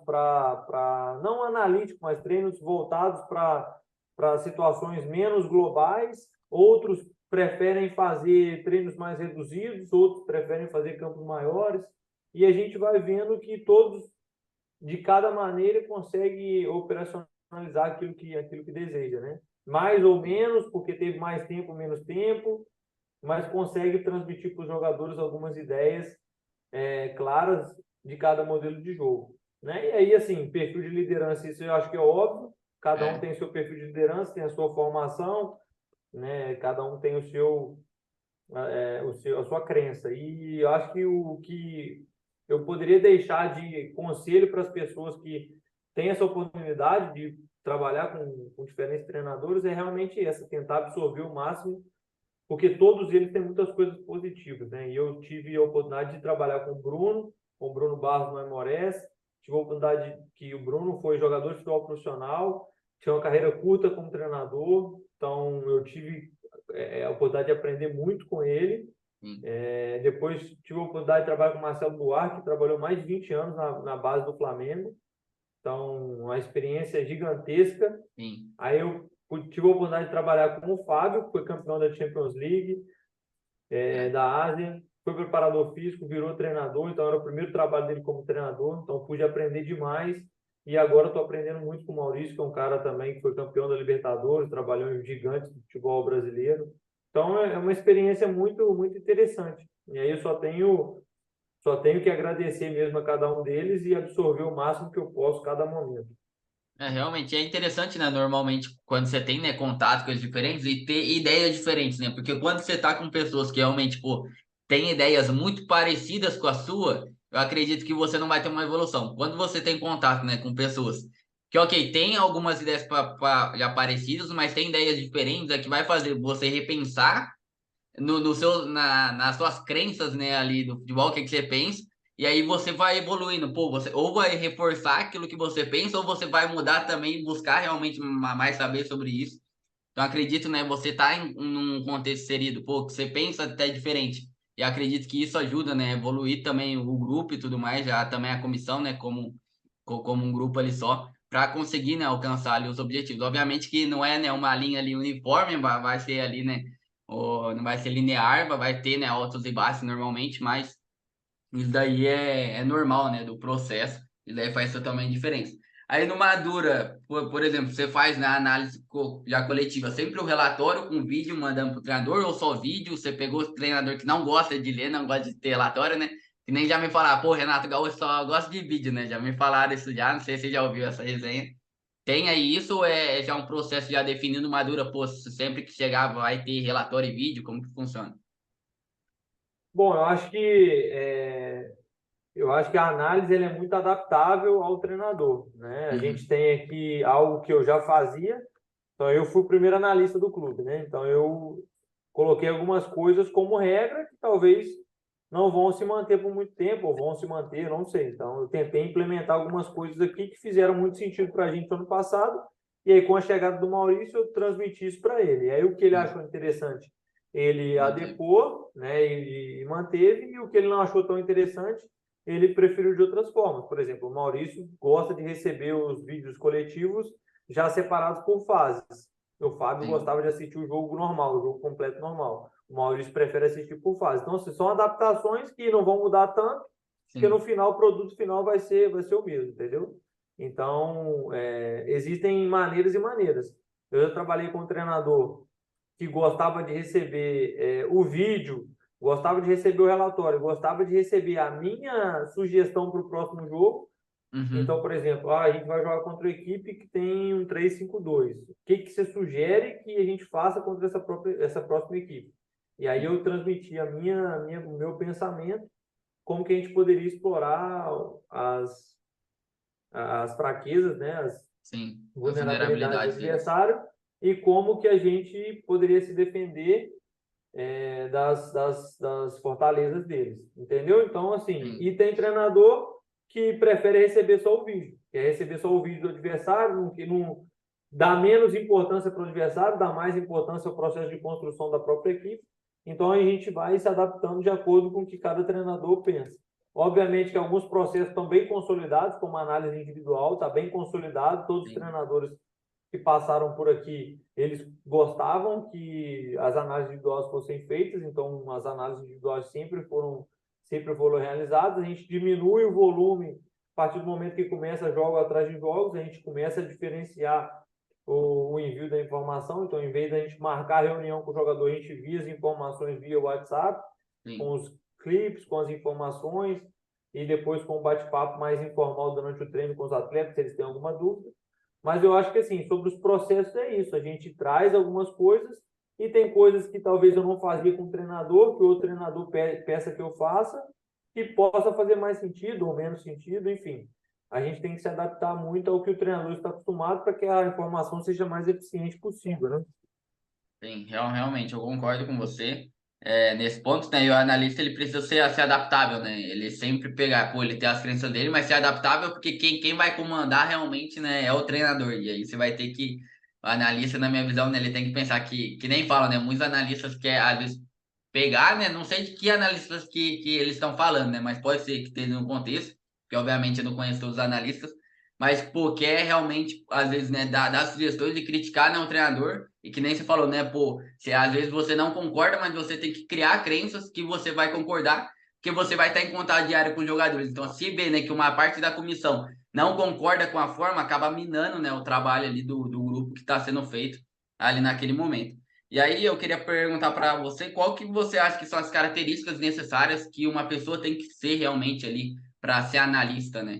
não analítico, mas treinos voltados para situações menos globais, outros preferem fazer treinos mais reduzidos, outros preferem fazer campos maiores, e a gente vai vendo que todos, de cada maneira, conseguem operacionalizar aquilo que deseja, né? Mais ou menos, porque teve mais tempo, menos tempo, mas consegue transmitir para os jogadores algumas ideias claras de cada modelo de jogo, né? E aí, assim, perfil de liderança, isso eu acho que é óbvio, cada um É. tem seu perfil de liderança, tem a sua formação, né? Cada um tem a sua crença. E eu acho que o que eu poderia deixar de conselho para as pessoas que têm essa oportunidade de trabalhar com diferentes treinadores é realmente essa, tentar absorver o máximo, porque todos eles têm muitas coisas positivas, né? E eu tive a oportunidade de trabalhar com o Bruno Barros no Aimorés, tive a oportunidade que o Bruno foi jogador de futebol profissional, tinha uma carreira curta como treinador, então eu tive a oportunidade de aprender muito com ele. Sim. Depois tive a oportunidade de trabalhar com o Marcelo Duarte, que trabalhou mais de 20 anos na base do Flamengo, então uma experiência gigantesca. Sim. Aí eu tive a oportunidade de trabalhar com o Fábio, que foi campeão da Champions League, É. da Ásia, foi preparador físico, virou treinador, então era o primeiro trabalho dele como treinador, então pude aprender demais. E agora estou aprendendo muito com o Maurício, que é um cara também que foi campeão da Libertadores, trabalhou em gigantes do futebol brasileiro. Então é uma experiência muito interessante. E aí eu só tenho que agradecer mesmo a cada um deles e absorver o máximo que eu posso cada momento. É, realmente é interessante, né? Normalmente, quando você tem, né, contato com eles diferentes e ter ideias diferentes, né? Porque quando você tá com pessoas que realmente, pô, têm ideias muito parecidas com a sua, eu acredito que você não vai ter uma evolução. Quando você tem contato, né, com pessoas que, ok, tem algumas ideias já parecidas, mas tem ideias diferentes, é que vai fazer você repensar no seu, nas suas crenças, né, ali do futebol, o que que você pensa, e aí você vai evoluindo, pô, você ou vai reforçar aquilo que você pensa, ou você vai mudar também e buscar realmente mais saber sobre isso. Então acredito, né, você tá num contexto inserido, pô, que você pensa até diferente. E acredito que isso ajuda, né, a evoluir também o grupo e tudo mais, já também a comissão, né, como um grupo ali só, para conseguir, né, alcançar ali os objetivos. Obviamente que não é, né, uma linha ali uniforme, vai ser ali, né, não vai ser linear, vai ter, né, altos e baixos normalmente, mas isso daí é normal, né, do processo, e daí faz totalmente diferença. Aí no Madura, por exemplo, você faz na análise já coletiva sempre o relatório com vídeo mandando pro treinador ou só vídeo? Você pegou o treinador que não gosta de ler, não gosta de ter relatório, né? Que nem já me falaram, pô, Renato Gaúcho só gosta de vídeo, né? Já me falaram isso já, não sei se você já ouviu essa resenha. Tem aí isso ou é já um processo já definido Madura, pô, sempre que chegar vai ter relatório e vídeo, como que funciona? Bom, eu acho que a análise ela é muito adaptável ao treinador, né? A Uhum. gente tem aqui algo que eu já fazia, Então, eu fui o primeiro analista do clube, né? Então, eu coloquei algumas coisas como regra que talvez não vão se manter por muito tempo, ou vão se manter, não sei. Então, eu tentei implementar algumas coisas aqui que fizeram muito sentido para a gente no ano passado, e aí, com a chegada do Maurício, eu transmiti isso para ele. E aí, o que ele Sim, achou interessante, ele manteve. adequou, né, e manteve, e o que ele não achou tão interessante, ele preferiu de outras formas. Por exemplo, o Maurício gosta de receber os vídeos coletivos já separados por fases. O Fábio Sim, gostava de assistir o jogo normal, o jogo completo normal. O Maurício prefere assistir por fase. Então, assim, são adaptações que não vão mudar tanto, porque no sim. final o produto final vai ser o mesmo, entendeu? Então, existem maneiras e maneiras. Eu já trabalhei com um treinador que gostava de receber o vídeo, gostava de receber o relatório, gostava de receber a minha sugestão para o próximo jogo. Então, Uhum. por exemplo, a gente vai jogar contra uma equipe que tem um 3-5-2. O que que você sugere que a gente faça contra essa próxima equipe? E aí eu transmiti o meu pensamento, como que a gente poderia explorar as, as fraquezas, né, as Sim, as vulnerabilidades do vulnerabilidades deles. adversário e como que a gente poderia se defender das fortalezas deles, entendeu? Então, assim, Sim, e tem treinador que prefere receber só o vídeo, quer receber só o vídeo do adversário, que não dá menos importância para o adversário, dá mais importância ao processo de construção da própria equipe. Então, a gente vai se adaptando de acordo com o que cada treinador pensa. Obviamente que alguns processos estão bem consolidados, como a análise individual, está bem consolidado, todos os sim, treinadores que passaram por aqui, eles gostavam que as análises individuais fossem feitas, então as análises individuais sempre foram realizadas. A gente diminui o volume a partir do momento que começa jogo atrás de jogos, a gente começa a diferenciar o envio da informação. Então, em vez da gente marcar reunião com o jogador, a gente envia as informações via WhatsApp, com sim. os clipes, com as informações, e depois com um bate-papo mais informal durante o treino com os atletas, se eles têm alguma dúvida. Mas eu acho que, assim, sobre os processos é isso. A gente traz algumas coisas e tem coisas que talvez eu não fazia com o treinador, que o outro treinador peça que eu faça, que possa fazer mais sentido ou menos sentido, enfim. A gente tem que se adaptar muito ao que o treinador está acostumado para que a informação seja mais eficiente possível, né? Sim, realmente, eu concordo com você. Nesse ponto, né? E o analista ele precisa ser adaptável, né? Ele sempre pegar, pô, ele tem as crenças dele, mas ser adaptável porque quem vai comandar realmente, né, é o treinador. E aí você vai ter que. O analista, na minha visão, né, ele tem que pensar que nem fala, né? Muitos analistas querem, às vezes, pegar, né? Não sei de que analistas que eles estão falando, né? Mas pode ser que esteja no contexto, que obviamente eu não conheço todos os analistas. Mas, pô, quer realmente, às vezes, né, dar sugestões e criticar, né, o treinador. E que nem você falou, né, pô, às vezes você não concorda, mas você tem que criar crenças que você vai concordar, porque você vai estar em contato diário com os jogadores. Então, se vê, né, que uma parte da comissão não concorda com a forma, acaba minando, né, o trabalho ali do grupo que está sendo feito ali naquele momento. E aí eu queria perguntar para você, qual que você acha que são as características necessárias que uma pessoa tem que ser realmente ali para ser analista, né?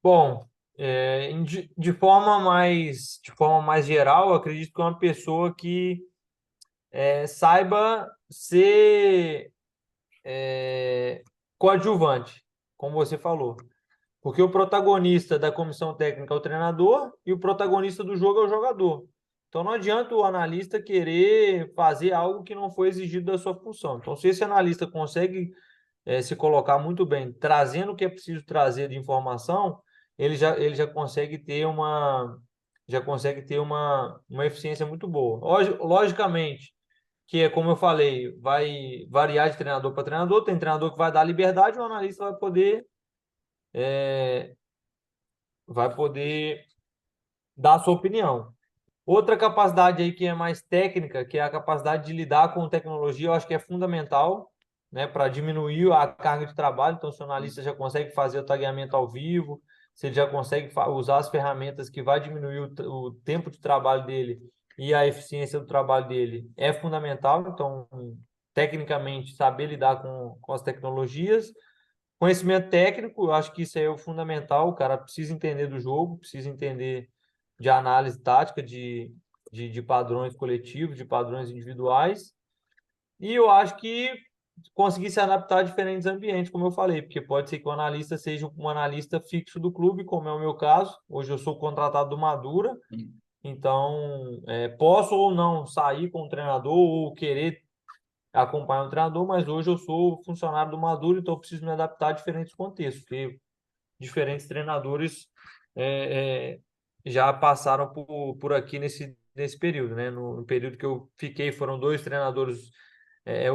Bom, de forma mais geral, eu acredito que é uma pessoa que saiba ser coadjuvante, como você falou. Porque o protagonista da comissão técnica é o treinador e o protagonista do jogo é o jogador. Então não adianta o analista querer fazer algo que não foi exigido da sua função. Então, se esse analista consegue se colocar muito bem, trazendo o que é preciso trazer de informação, ele já consegue ter uma eficiência muito boa. Logicamente, que é como eu falei, vai variar de treinador para treinador, tem treinador que vai dar liberdade, o analista vai poder dar a sua opinião. Outra capacidade aí que é mais técnica, que é a capacidade de lidar com tecnologia, eu acho que é fundamental, né, para diminuir a carga de trabalho. Então, se o analista já consegue fazer o tagueamento ao vivo, se ele já consegue usar as ferramentas que vai diminuir o tempo de trabalho dele e a eficiência do trabalho dele, é fundamental. Então, tecnicamente, saber lidar com as tecnologias. Conhecimento técnico, eu acho que isso aí é o fundamental. O cara precisa entender do jogo, precisa entender de análise tática, de padrões coletivos, de padrões individuais. E eu acho que conseguir se adaptar a diferentes ambientes, como eu falei, porque pode ser que o analista seja um analista fixo do clube, como é o meu caso. Hoje eu sou contratado do Madura, Sim. então posso ou não sair com o treinador ou querer acompanhar o treinador, mas hoje eu sou funcionário do Madura, então eu preciso me adaptar a diferentes contextos, porque diferentes treinadores é, já passaram por aqui nesse período, né? No período que eu fiquei, foram dois treinadores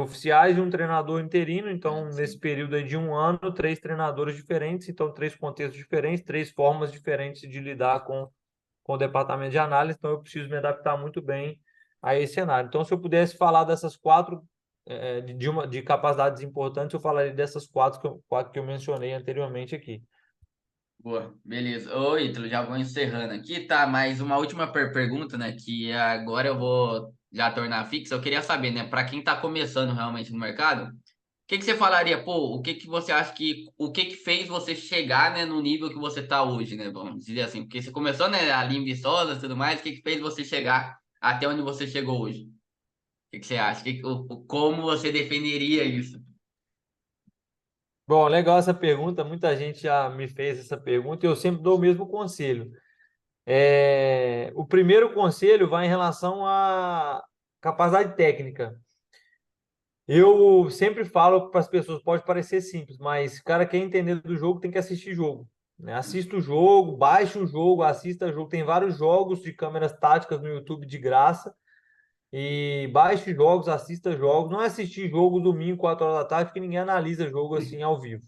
oficiais e um treinador interino. Ah, Então, nesse sim. período aí de um ano, três treinadores diferentes, então três contextos diferentes, três formas diferentes de lidar com o departamento de análise. Então, eu preciso me adaptar muito bem a esse cenário. Então, se eu pudesse falar dessas quatro de capacidades importantes, eu falaria dessas quatro que eu mencionei anteriormente aqui. Boa, beleza. Ô, Ítalo, já vou encerrando aqui, tá? Mas uma última pergunta, né? Que agora eu vou já tornar fixa. Eu queria saber, né? Para quem tá começando realmente no mercado, o que que você falaria, pô, o que que você acha que, o que que fez você chegar, né, no nível que você tá hoje, né? Vamos dizer assim, porque você começou, né, ali em Viçosa e tudo mais, o que que fez você chegar até onde você chegou hoje? O que que você acha? Como você definiria isso? Bom, legal essa pergunta. Muita gente já me fez essa pergunta e eu sempre dou o mesmo conselho. O primeiro conselho vai em relação à capacidade técnica. Eu sempre falo para as pessoas, pode parecer simples, mas o cara quer entender do jogo, tem que assistir jogo, né? Assista o jogo, baixe o jogo, assista o jogo. Tem vários jogos de câmeras táticas no YouTube de graça. E baixe jogos, assista jogos. Não é assistir jogo domingo, 4 horas da tarde, porque ninguém analisa jogo assim ao vivo.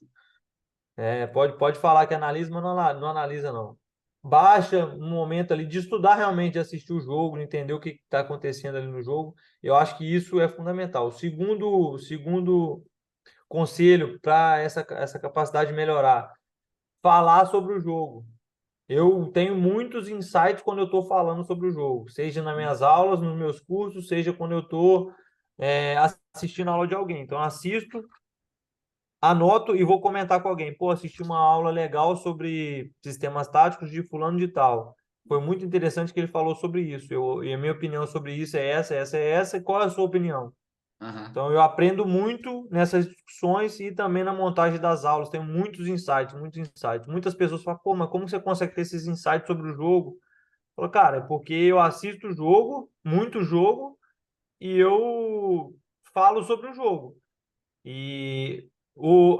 Pode falar que analisa, mas não analisa, não. Baixa um momento ali de estudar realmente, de assistir o jogo, de entender o que está acontecendo ali no jogo. Eu acho que isso é fundamental. O segundo conselho para essa capacidade de melhorar, falar sobre o jogo. Eu tenho muitos insights quando eu estou falando sobre o jogo, seja nas minhas aulas, nos meus cursos, seja quando eu estou assistindo a aula de alguém. Então, assisto, anoto e vou comentar com alguém. Pô, assisti uma aula legal sobre sistemas táticos de fulano de tal. Foi muito interessante que ele falou sobre isso. E a minha opinião sobre isso é essa, essa, é essa. E qual é a sua opinião? Aham, Então, eu aprendo muito nessas discussões e também na montagem das aulas. Tenho muitos insights, muitos insights. Muitas pessoas falam, pô, mas como você consegue ter esses insights sobre o jogo? Eu falo, cara, é porque eu assisto o jogo, muito jogo, e eu falo sobre o jogo. E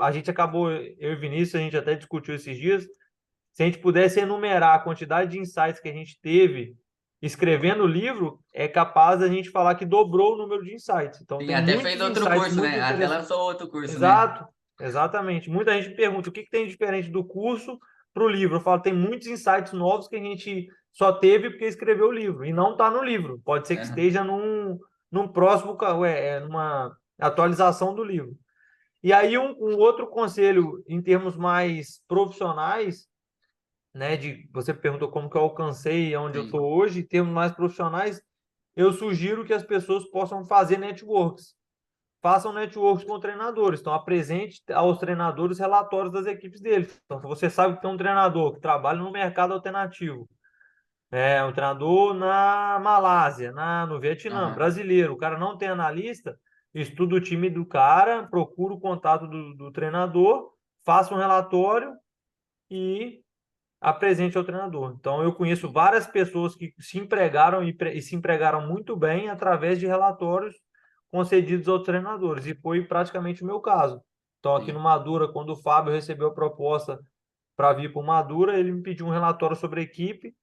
a gente acabou, eu e Vinícius, a gente até discutiu esses dias, se a gente pudesse enumerar a quantidade de insights que a gente teve escrevendo o livro, é capaz da gente falar que dobrou o número de insights. Então, sim, tem até fez muitos outro insights curso, muito né? Até interessantes. lançou outro curso, né? Exato, exatamente. Muita gente pergunta o que tem de diferente do curso para o livro. Eu falo, tem muitos insights novos que a gente só teve porque escreveu o livro, e não está no livro. Pode ser que Aham, esteja num próximo, numa atualização do livro. E aí, um outro conselho em termos mais profissionais, né, de você perguntou como que eu alcancei onde eu estou sim. hoje, em termos mais profissionais, eu sugiro que as pessoas possam fazer networks. Façam networks com treinadores. Então, apresente aos treinadores relatórios das equipes deles. Então, se você sabe que tem um treinador que trabalha no mercado alternativo, um treinador na Malásia, no Vietnã, Aham, brasileiro, o cara não tem analista, estuda o time do cara, procura o contato do treinador, faça um relatório e apresente ao treinador. Então, eu conheço sim, várias pessoas que se empregaram e se empregaram muito bem através de relatórios concedidos aos treinadores, e foi praticamente o meu caso. Então, aqui no sim. Madura, quando o Fábio recebeu a proposta para vir para o Madura, ele me pediu um relatório sobre a equipe,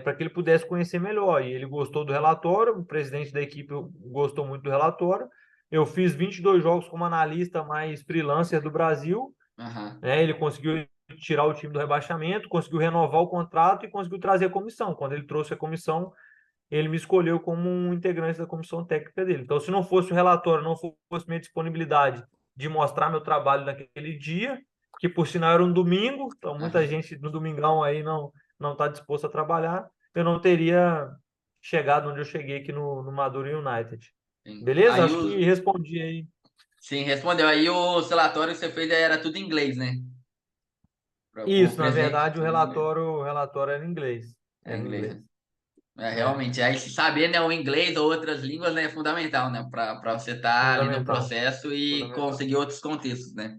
para que ele pudesse conhecer melhor. E ele gostou do relatório, o presidente da equipe gostou muito do relatório. Eu fiz 22 jogos como analista mais freelancer do Brasil, Aham, né? Ele conseguiu tirar o time do rebaixamento, conseguiu renovar o contrato e conseguiu trazer a comissão. Quando ele trouxe a comissão, ele me escolheu como um integrante da comissão técnica dele. Então, se não fosse o relatório, não fosse minha disponibilidade de mostrar meu trabalho naquele dia, que por sinal era um domingo, então muita aham, gente no domingão aí não está disposto a trabalhar, eu não teria chegado onde eu cheguei aqui no Maduro United. sim. Beleza? Acho que respondi aí. Sim, respondeu. Aí os relatórios que você fez era tudo em inglês, né? Com o Isso, na presidente, verdade, o tudo em inglês. relatório era em inglês. É Era em em inglês, inglês. né? É, realmente, aí se saber, né, o inglês ou outras línguas, né, é fundamental, né, para você estar ali no fundamental, processo e fundamental, conseguir outros contextos, né?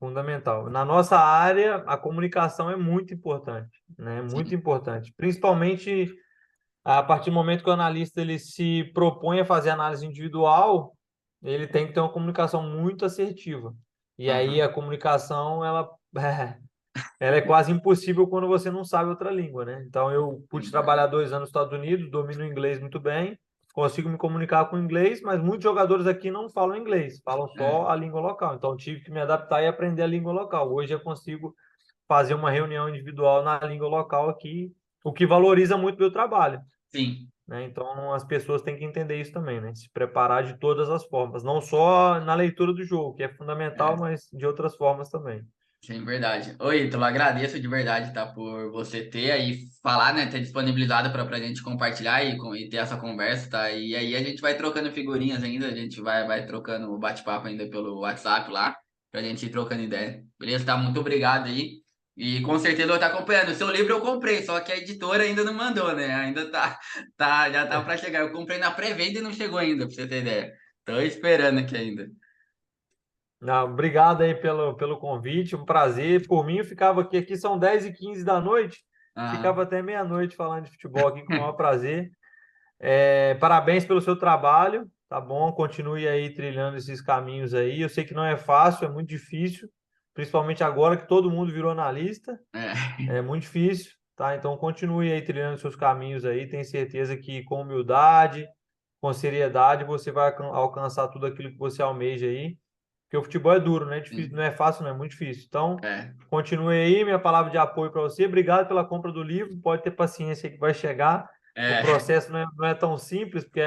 fundamental. Na nossa área, a comunicação é muito importante, né? Muito Sim. importante. Principalmente a partir do momento que o analista ele se propõe a fazer análise individual, ele tem que ter uma comunicação muito assertiva. E aí a Aham. comunicação, ela, ela é quase impossível quando você não sabe outra língua, né? Então eu pude Sim, trabalhar 2 anos nos Estados Unidos, domino o inglês muito bem, consigo me comunicar com inglês, mas muitos jogadores aqui não falam inglês, falam só é, a língua local. Então eu tive que me adaptar e aprender a língua local. Hoje eu consigo fazer uma reunião individual na língua local aqui, o que valoriza muito meu trabalho, sim, né? Então as pessoas têm que entender isso também, né? Se preparar de todas as formas, não só na leitura do jogo, que é fundamental, é. mas de outras formas também. Sim, verdade. Oi, Ítalo, agradeço de verdade, tá, por você ter aí falar, né, ter disponibilizado para a gente compartilhar e ter essa conversa, tá? E aí a gente vai trocando figurinhas ainda, a gente vai trocando o bate-papo ainda pelo WhatsApp lá, pra gente ir trocando ideia. Beleza? Tá, muito obrigado aí. E com certeza eu vou estar acompanhando. O seu livro eu comprei, só que a editora ainda não mandou, né? Ainda já tá para chegar. Eu comprei na pré-venda e não chegou ainda, pra você ter ideia. Tô esperando aqui ainda. Não, obrigado aí pelo convite, um prazer. Por mim, eu ficava aqui são 10h15 da noite, ficava Aham. até meia-noite falando de futebol aqui com o maior prazer. Parabéns pelo seu trabalho, tá bom? Continue aí trilhando esses caminhos aí. Eu sei que não é fácil, é muito difícil, principalmente agora que todo mundo virou analista, É, é muito difícil, tá? Então continue aí trilhando seus caminhos aí. Tenho certeza que com humildade, com seriedade, você vai alcançar tudo aquilo que você almeja aí. Porque o futebol é duro, né? Difícil, sim. não é fácil, não é muito difícil. Então, É. continue aí, minha palavra de apoio para você. Obrigado pela compra do livro. Pode ter paciência que vai chegar. O É. processo não é tão simples, porque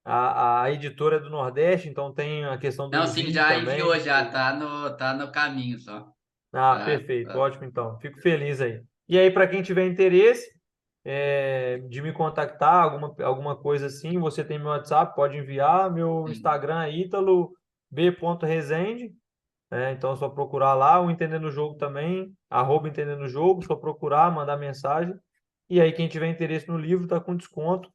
a editora é do Nordeste, então tem a questão do Não, sim, envio já também. enviou, já tá no caminho só. Ah, Tá, perfeito, tá. ótimo então. Fico feliz aí. E aí, para quem tiver interesse de me contactar, alguma coisa assim, você tem meu WhatsApp, pode enviar. Meu Sim, Instagram é italo.b.rezende. Então é só procurar lá, o Entendendo o Jogo também, @Entendendo o Jogo, só procurar, mandar mensagem. E aí, quem tiver interesse no livro, tá com desconto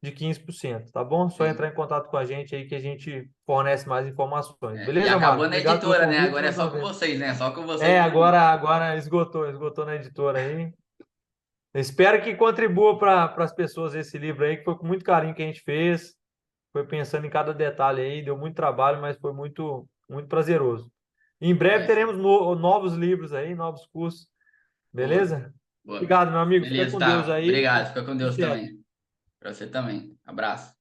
de 15%, tá bom? Só entrar sim. em contato com a gente aí que a gente fornece mais informações. É, e Beleza, acabou Marcos? na Obrigado pelo editora, né? convite Agora é mais só uma com vez. vocês, né? Só com vocês mesmo. Agora esgotou na editora aí. Espero que contribua para as pessoas esse livro aí, que foi com muito carinho que a gente fez. Foi pensando em cada detalhe aí, deu muito trabalho, mas foi muito, muito prazeroso. Em breve Vai sim. teremos novos livros aí, novos cursos. Boa, Beleza? boa. Obrigado, meu amigo. Fica Beleza, com Deus tá. aí. Obrigado. Fica com Deus Sucesso. também. Pra você também. Abraço.